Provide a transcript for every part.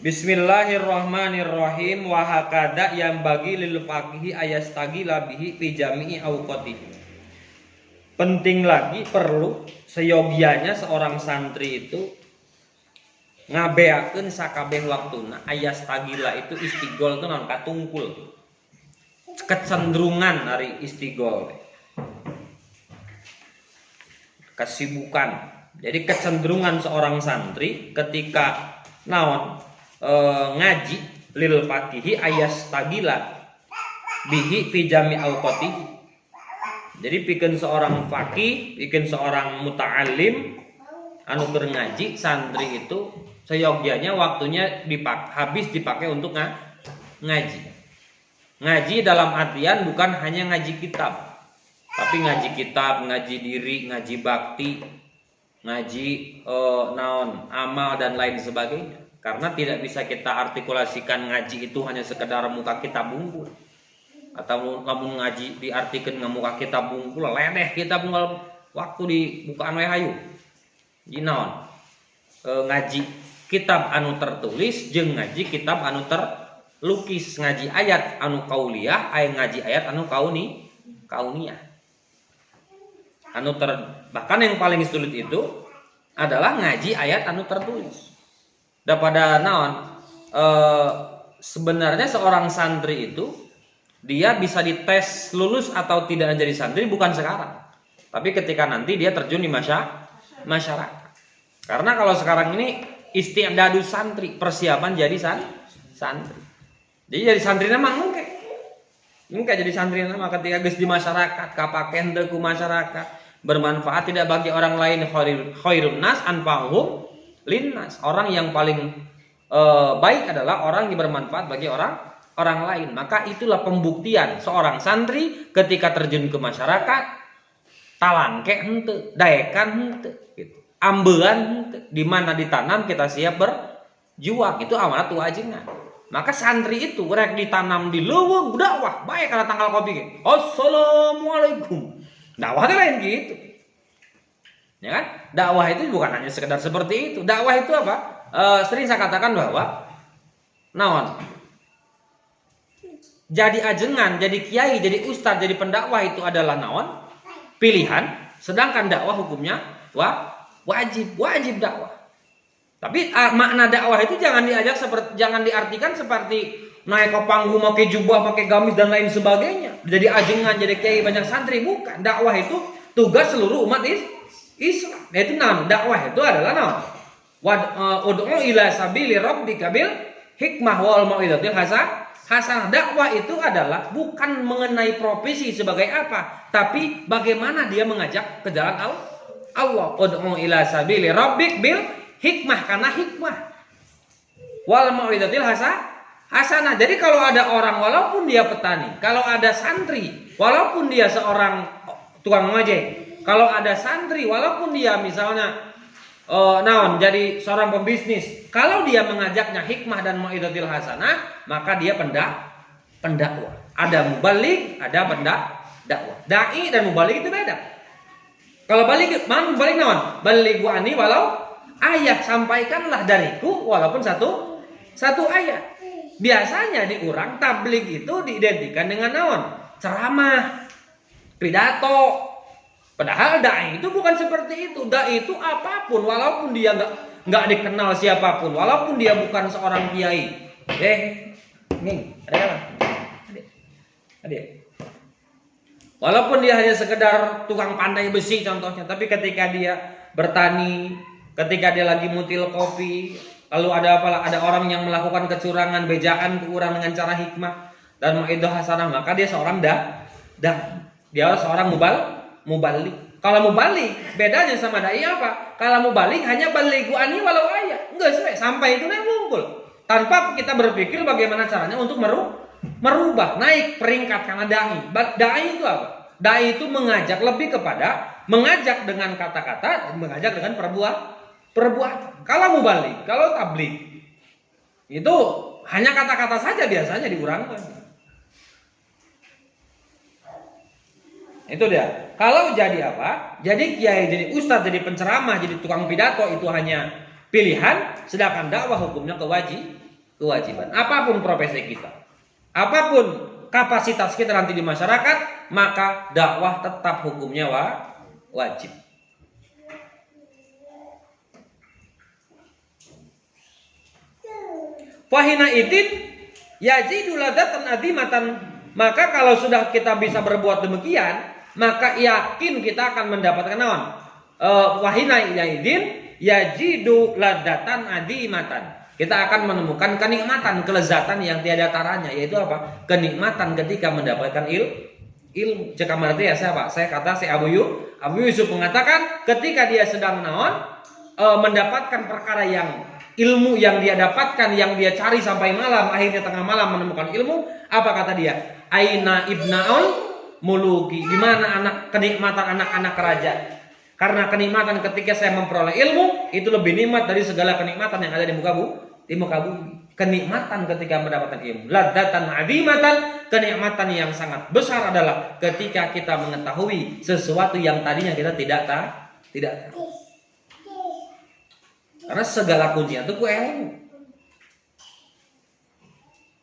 Bismillahirrahmanirrahim. Wa hakada yang bagi lil faqihi ayastagila bihi fi jami'i awqatihi. Penting lagi, perlu seyogianya seorang santri itu ngabeakeun sakabeh waktuna. Ayastagila itu istigol itu non katungkul. Kecenderungan dari istigol. Kesibukan. Jadi kecenderungan seorang santri ketika ngaji lil faqihi ayastagila bihi fi jami awqatihi. Jadi bikin seorang faqih, bikin seorang muta'alim anu ngaji santri itu seyogianya waktunya habis dipakai untuk ngaji. Ngaji dalam artian bukan hanya ngaji kitab, tapi ngaji kitab, ngaji diri, ngaji bakti, ngaji amal dan lain sebagainya. Karena tidak bisa kita artikulasikan ngaji itu hanya sekedar muka kitab bungkul. Atau namun ngaji diartikan muka kitab bungkul, ledeh kita bungkul waktu di bukaan we hayu. Jinaon ngaji kitab anu tertulis jeung ngaji kitab anu terlukis, ngaji ayat anu kauliyah, ngaji ayat anu kauniyah. Bahkan yang paling sulit itu adalah ngaji ayat anu tertulis. Daripada sebenarnya seorang santri itu dia bisa dites lulus atau tidak menjadi santri bukan sekarang, tapi ketika nanti dia terjun di masyarakat. Karena kalau sekarang ini isti'dadu santri, persiapan jadi santri. Jadi jadi santri nama engke jadi santri nama ketika geus di masyarakat kapaken teu ku masyarakat, bermanfaat tidak bagi orang lain, khairun nas anfa'uhum linnas. Orang yang paling baik adalah orang yang bermanfaat bagi orang lain. Maka itulah pembuktian seorang santri ketika terjun ke masyarakat, talangke henteu, daekan henteu, gitu. Ambean henteu, di mana ditanam kita siap berjuang, itu amanat wajibna. Maka santri itu rek ditanam di leuweung dakwah, bae kana tanggal kopi ge. Assalamualaikum. Dakwah teh lain gitu. Ya kan? Dakwah itu bukan hanya sekedar seperti itu. Dakwah itu apa? Sering saya katakan bahwa jadi ajengan, jadi kiai, jadi ustadz, jadi pendakwah itu adalah pilihan. Sedangkan dakwah hukumnya wajib dakwah. Tapi makna dakwah itu jangan diartikan seperti naik ke panggung pakai jubah, pakai gamis dan lain sebagainya. Jadi ajengan, jadi kiai banyak santri, bukan. Dakwah itu tugas seluruh umat Islam. Itu dakwah itu adalah ud'u ila sabili rabbika bil hikmah wal mau'izatil hasanah. Dakwah itu adalah bukan mengenai profesi sebagai apa, tapi bagaimana dia mengajak ke jalan Allah. Ud'u ila sabili rabbik bil hikmah, karena hikmah wal mau'izatil hasanah. Jadi kalau ada orang walaupun dia petani, kalau ada santri walaupun dia seorang tukang ngojek, kalau ada santri walaupun dia misalnya jadi seorang pembisnis, kalau dia mengajaknya hikmah dan mau'izatil hasanah, maka dia pendakwah. Ada mubalik, ada pendakwah. Dai dan mubalik itu beda. Kalau mubalik naon? Balighu ani walau ayat, sampaikanlah dariku walaupun satu ayat. Biasanya di urang tabligh itu diidentikan dengan naon? Ceramah, pidato. Padahal dai itu bukan seperti itu. Dai itu apapun, walaupun dia nggak dikenal siapapun, walaupun dia bukan seorang kiai. Adik. Walaupun dia hanya sekedar tukang pandai besi contohnya, tapi ketika dia bertani, ketika dia lagi mutil kopi, lalu ada orang yang melakukan kecurangan, bejaan ke orang dengan cara hikmah dan mau'izah hasanah, maka dia seorang dia seorang mubalik. Kalau mubalik bedanya sama dai apa? Kalau mubalik hanya balighu ani walau ayat. Enggak sampai itu ngumpul. Tanpa kita berpikir bagaimana caranya untuk merubah, naik peringkat karena dai. Dai itu apa? Dai itu mengajak lebih kepada mengajak dengan kata-kata, mengajak dengan perbuatan. Kalau mubalik, kalau tabligh itu hanya kata-kata saja biasanya diurangkan. Itu dia. Kalau jadi apa? Jadi kiai, jadi ustadz, jadi penceramah, jadi tukang pidato itu hanya pilihan, sedangkan dakwah hukumnya kewajiban. Apapun profesi kita, apapun kapasitas kita nanti di masyarakat, maka dakwah tetap hukumnya wajib. Fahina idin yajidu ladatan adimatan. Maka kalau sudah kita bisa berbuat demikian, maka yakin kita akan mendapatkan naon? Wahina idin yajidu ladatan adimatan. Kita akan menemukan kenikmatan, kelezatan yang tiada taranya, yaitu apa? Kenikmatan ketika mendapatkan ilmu. Cek arti ya saya kata Abu Yusuf mengatakan ketika dia sedang naon mendapatkan perkara yang ilmu yang dia dapatkan, yang dia cari sampai malam, akhirnya tengah malam menemukan ilmu, apa kata dia? Aina ibnaul muluki, di mana kenikmatan anak-anak kerajaan. Karena kenikmatan ketika saya memperoleh ilmu itu lebih nikmat dari segala kenikmatan yang ada di muka bumi. Kenikmatan ketika mendapatkan ilmu, ladatan azimatan, kenikmatan yang sangat besar adalah ketika kita mengetahui sesuatu yang tadinya kita tidak tahu. Karena segala kuncinya itu ku ilmu.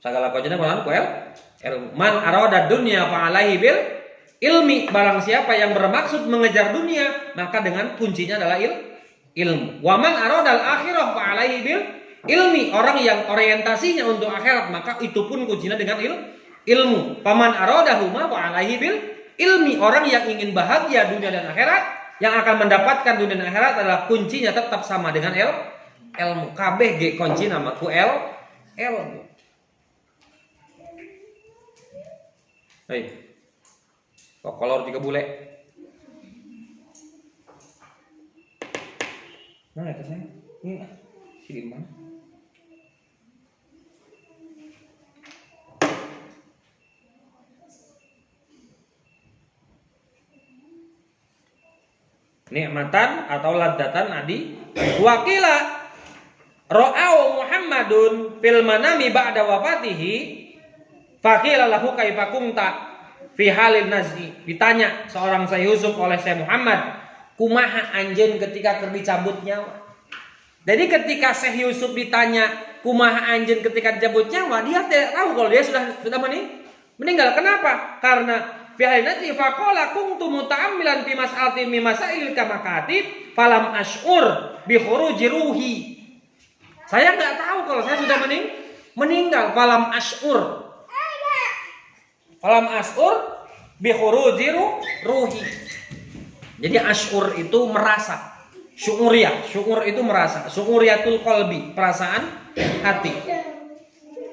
Segala kuncinya ku ilmu. Man arada dunya fa alaihi bil ilmi. Barang siapa yang bermaksud mengejar dunia, maka dengan kuncinya adalah ilmu. Wa man arada al akhirah fa alaihi bil ilmi. Orang yang orientasinya untuk akhirat, maka itu pun kuncinya dengan ilmu. Paman aradahuma fa alaihi bil ilmi. Orang yang ingin bahagia dunia dan akhirat, yang akan mendapatkan dunia dan akhirat adalah kuncinya tetap sama dengan ilmu. Kabeh ge kunci nama ku ilmu. Hei. Kok kolor juga bule. Nah, itu saya. Ini si Imam. Nikmatan atau ladatan adi wakila ra'au Muhammadun fil manami ba'da wafatihi faqila lahu kaifa kunta fi halil naz'i. Ditanya seorang Syekh Yusuf oleh Syekh Muhammad, kumaha anjeun ketika keur dicabut nyawa. Jadi ketika Syekh Yusuf ditanya kumaha anjeun ketika dicabut nyawa, dia tidak tahu kalau dia sudah meninggal. Kenapa? Karena fi halinati faqala kuntu muta'ammilan fi mas'alati mi masail kamakatib falam ash'ur bi khuruji ruhi. Saya enggak tahu kalau saya sudah meninggal. Falam ash'ur bi khuruji ruhi. Jadi ash'ur itu merasa. Syu'ur itu merasa. Syu'uriyatul qalbi, perasaan hati.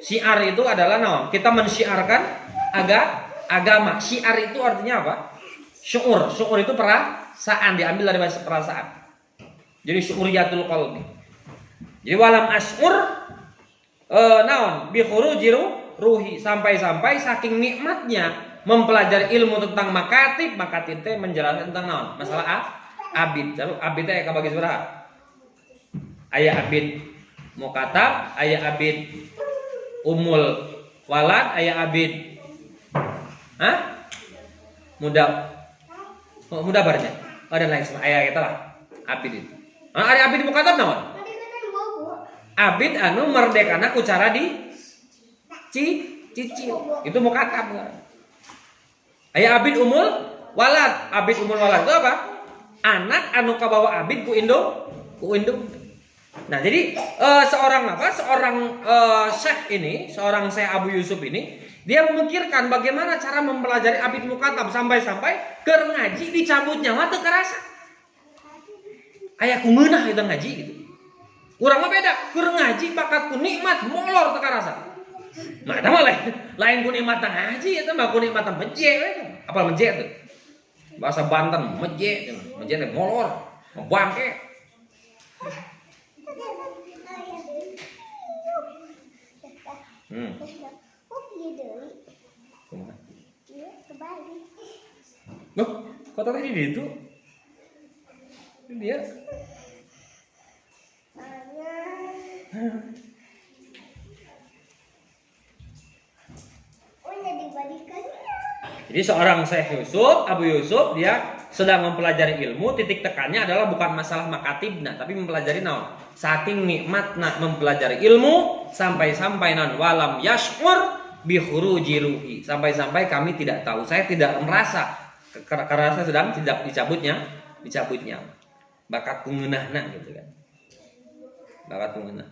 Syiar itu adalah naon? Kita mensyiarkan agama. Syiar itu artinya apa? Syu'ur itu perasaan, diambil dari bahasa perasaan. Jadi syu'uriyatul qalbi. Jadi walam ash'ur naon bi khuruji ruhi, sampai saking nikmatnya mempelajari ilmu tentang makatib teh menjelaskan tentang naon? Masalah abid. Abid teh kabagi sabaraha? Aya abid mukatab, aya abid umul walad, aya abid mudah barnya. Ada lain sama ayat kita lah. Abid itu. Ada abid mukatab naon? Abid anu merdekana ku cara di cicil. Itu mukatab. Aya abid umul walad. Abid umul walad itu apa? Anak anu kabawa abid ku indung. Nah, jadi seorang Syekh Abu Yusuf ini, dia memikirkan bagaimana cara mempelajari abid mukatab sampai keur ngaji dicabut nyawa teu karasa. Aya ku ngeunah eta ngaji gitu. Urang mah beda, keur ngaji bakat ku nikmat molor teu karasa. Nah, eta mah lain ku nikmat ngaji, eta mah ku nikmat meje we. Apal meje teh? Bahasa Banten, meje teh molor, bangke. Loh, kok tadi di itu? Dia. Jadi seorang Syekh Yusuf, Abu Yusuf, dia sedang mempelajari ilmu, titik tekannya adalah bukan masalah makatibna, tapi mempelajari naon. Saking nikmatna mempelajari ilmu sampai-sampai naon walam yash'ur bi khuruji ruhi. Sampai-sampai kami tidak tahu, saya tidak merasa karena saya sedang tidak dicabutnya bakat kungeunahna gitu kan. Bakat kungeunah.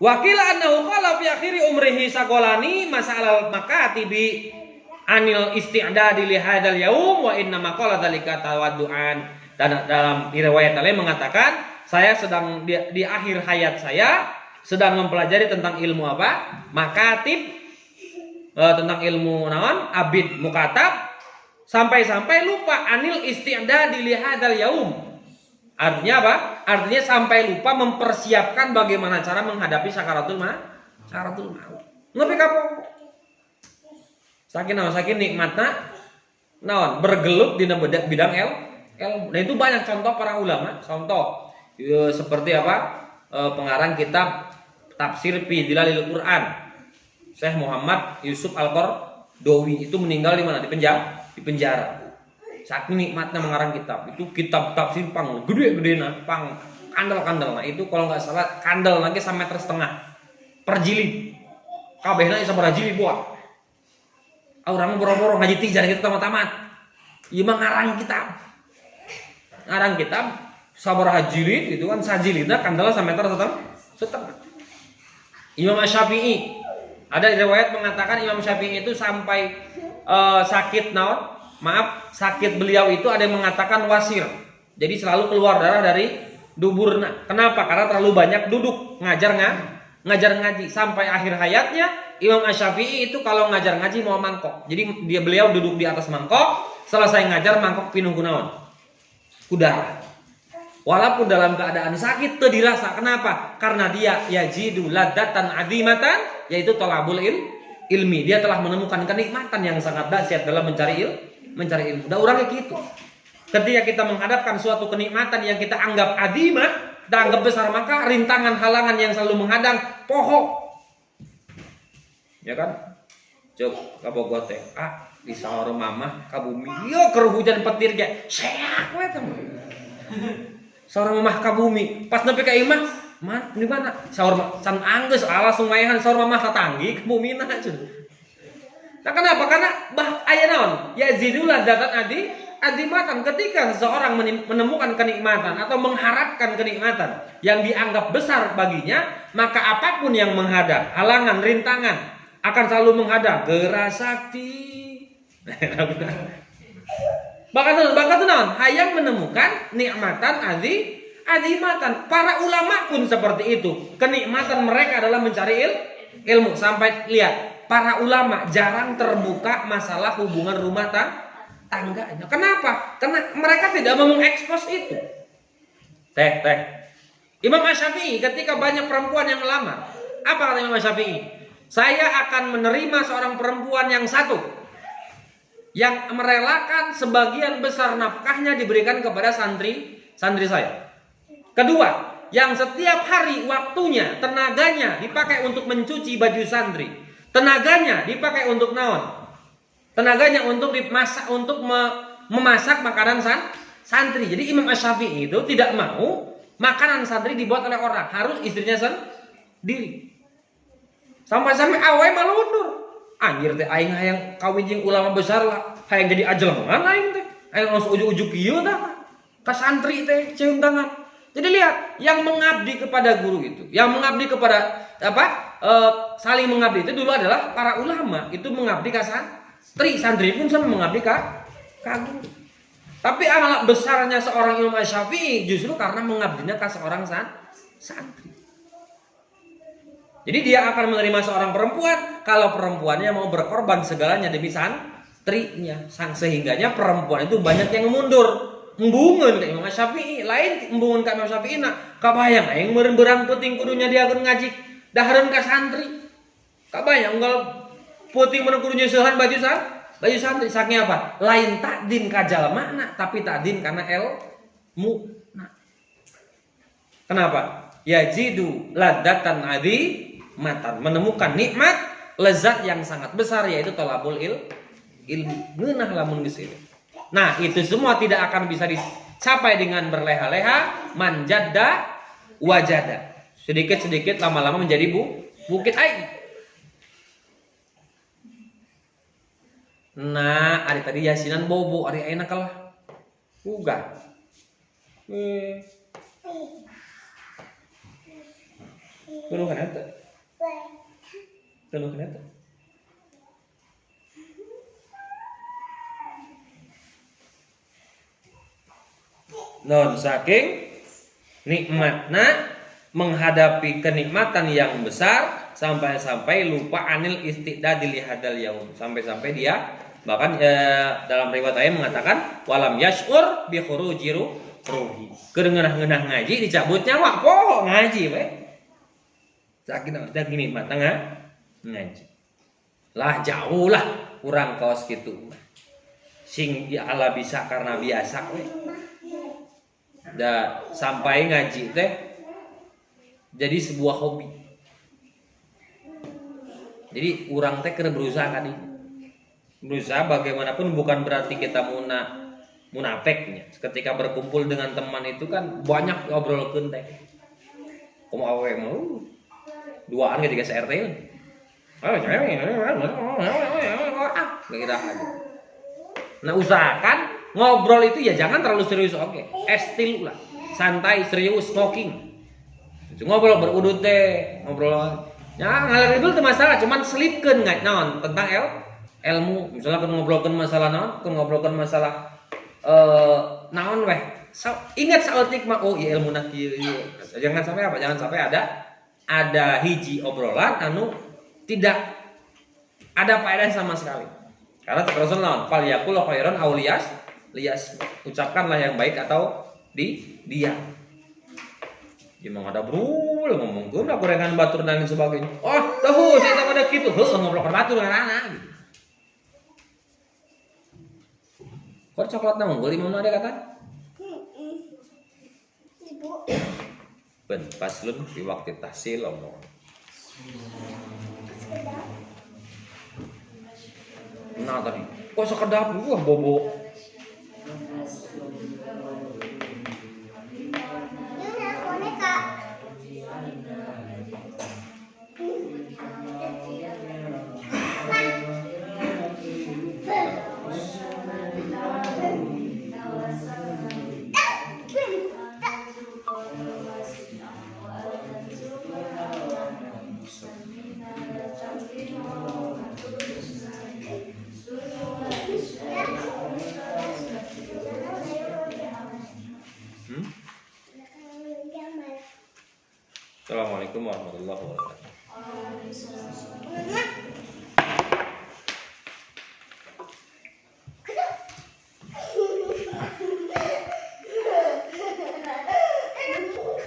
Wakil annahu qala fi akhiri umrihi sagolani masalah makatibi anil isti'dadi li hadzal yaum wa inna ma qala dzalika tawadduan. Dan dalam riwayat lain mengatakan saya sedang di akhir hayat saya sedang mempelajari tentang ilmu apa? Makatib, tentang ilmu naon? Abid mukatab, sampai-sampai lupa anil isti'dadi li hadzal yaum. Artinya apa? Artinya sampai lupa mempersiapkan bagaimana cara menghadapi sakaratul maut. Ngopi kapok. Saking nikmatna naon bergelut di bidang ilmu. Nah itu banyak contoh para ulama. Contoh seperti apa? Pengarang kitab Tafsir fi Dilalil Quran, Syekh Muhammad Yusuf Al-Qardawi itu meninggal di mana? Di penjara. Saking nikmatnya mengarang kitab. Itu kitab tafsir pang gede-gedena, pang kandel-kandel. Nah itu kalau nggak salah kandel lagi 1,5 meter per jilid. Kabehna sabaraha jilid buat. Orang boro-boro ngaji tijar gitu tamat-tamat. Ieu mah ngarang kitab. Ngarang kitab sabaraha jilid itu kan sajilidna kandel 1,5 meter. Imam Asy-Syafi'i ada riwayat mengatakan Imam Syafi'i itu sampai sakit naon? Sakit beliau itu ada yang mengatakan wasir. Jadi selalu keluar darah dari duburna. Kenapa? Karena terlalu banyak duduk ngajar ngaji sampai akhir hayatnya. Imam Asy-Syafi'i itu kalau ngajar ngaji mau mangkok. Jadi beliau duduk di atas mangkok, selesai ngajar mangkok pinuh kunaon? Udara. Walaupun dalam keadaan sakit teu dirasa. Kenapa? Karena dia yajidu ladatan adimatan, yaitu thalabul ilmi. Dia telah menemukan kenikmatan yang sangat dahsyat dalam mencari ilmu. Da urang gitu. Ketika kita menghadapkan suatu kenikmatan yang kita anggap adimah, kita anggap besar, maka rintangan halangan yang selalu menghadang poho. Ya kan? Cuk kabogoh teh. Di saur mamah ka bumi. Yo keur hujan petir ge. Seak we teh. Saur mamah ka bumi. Pas nepi ka imah, di mana? Saur can anggeus langsung maehan saur mamah satanggi ka bumina cun. Nah kenapa? Karena aya naon? Yazidul ladzatan adimatan. Ketika seseorang menemukan kenikmatan atau mengharapkan kenikmatan yang dianggap besar baginya, maka apapun yang menghadang, halangan, rintangan akan selalu menghadang. Gerasakti. Bahkan naon? Hayang menemukan nikmatan adimatan. Para ulama pun seperti itu. Kenikmatan mereka adalah mencari ilmu. Sampai lihat, para ulama jarang terbuka masalah hubungan rumah tangganya. Kenapa? Karena mereka tidak mau mengekspos itu. Imam Asy-Syafi'i ketika banyak perempuan yang melamar, apa kata Imam Asy-Syafi'i? Saya akan menerima seorang perempuan yang satu, yang merelakan sebagian besar nafkahnya diberikan kepada santri saya. Kedua, yang setiap hari waktunya, tenaganya dipakai untuk mencuci baju santri. Tenaganya dipakai untuk naon? Tenaganya untuk dimasak, untuk memasak makanan santri. Jadi Imam Asy-Syafi'i itu tidak mau makanan santri dibuat oleh orang, harus istrinya sendiri. Sampai-sampai awe malu undur. Anjir teh aing hayang kawin jeung ulama besar lah, hayang jadi ajelman aing teh. Hayang langsung ujug-ujug kieu tah. Ka santri teh cium tangan. Jadi lihat, yang mengabdi kepada guru itu, yang mengabdi kepada saling mengabdi itu dulu adalah para ulama. Itu mengabdi ka santri pun sama mengabdi ka guru. Tapi amal besarnya seorang Imam Asy-Syafi'i justru karena mengabdinya ka seorang santri. Jadi dia akan menerima seorang perempuan kalau perempuannya mau berkorban segalanya demi santrinya. Sehingganya perempuan itu banyak yang mundur. Embungeun ka Imam Asy-Syafi'i, lain embungeun ka Imam Syafi'i na kabayang aing meureun beurang peuting kudunya diakeun ngaji dahareun ka santri. Kabayang unggal peuting meureun kudu nyeusehan baju santri saking apa? Lain takdin ka jalmana tapi takdin karena ilmu. Kenapa? Yajidu ladatan adimatan, menemukan nikmat lezat yang sangat besar yaitu thalabul ilmi. Ngeunah lamun geus ieu. Nah, itu semua tidak akan bisa dicapai dengan berleha-leha, manjadda, wajada. Sedikit-sedikit lama-lama menjadi bukit air. Nah, hari tadi yasinan bobo, hari enak kalah. Uga. Tuluh kan eta? Tuluh kan eta? Non saking nikmatna menghadapi kenikmatan yang besar sampai-sampai lupa anil istidadil hadal yaum, sampai-sampai dia bahkan dalam riwayat ayat mengatakan walam yashur bi khuruji ruhi. Kedengenah-ngenah ngaji dicabut nyawa poho ngaji we. Saking nikmat ngaji. Lah jauh lah kurang kaos gitu. Sing ya Allah bisa karena biasa we. Da sampai ngaji teh jadi sebuah hobi. Jadi orang teh keur berusaha kan ini. Berusaha bagaimanapun bukan berarti kita munafiknya. Ketika berkumpul dengan teman itu kan banyak ngobrolkeun teh. Kumaha we mah duaan ketika CRT. Nah, usahakan ngobrol itu ya jangan terlalu serius, oke. Estil lah, santai, serius, smoking. Ngobrol berudut deh, ngobrol. Ya ngalir itu teu masalah, cuman selipkeun naon tentang ilmu. Misalnya kan ngobrolkeun masalah naon, kan ngobrolkeun masalah naon weh. Ingat saeutik mah oh iya ilmu kieu. Jangan sampai apa? Jangan sampai ada hiji obrolan anu tidak ada faedah sama sekali. Karena terus naon? Fal yaqul khairan aw lias, ucapkanlah yang baik atau diam. Emang ada brul ngomongkeun da gorengan batur dan lain sebagainya. Oh, tahu saya pada kitu, heuh ngobrol batur dengan anak. Kok coklat naon geuli mun ada kata? Ibu. Ben paslun di waktu tahsil omong. Nah tadi, kok sekedap wah bobo. Assalamualaikum warahmatullahi wabarakatuh.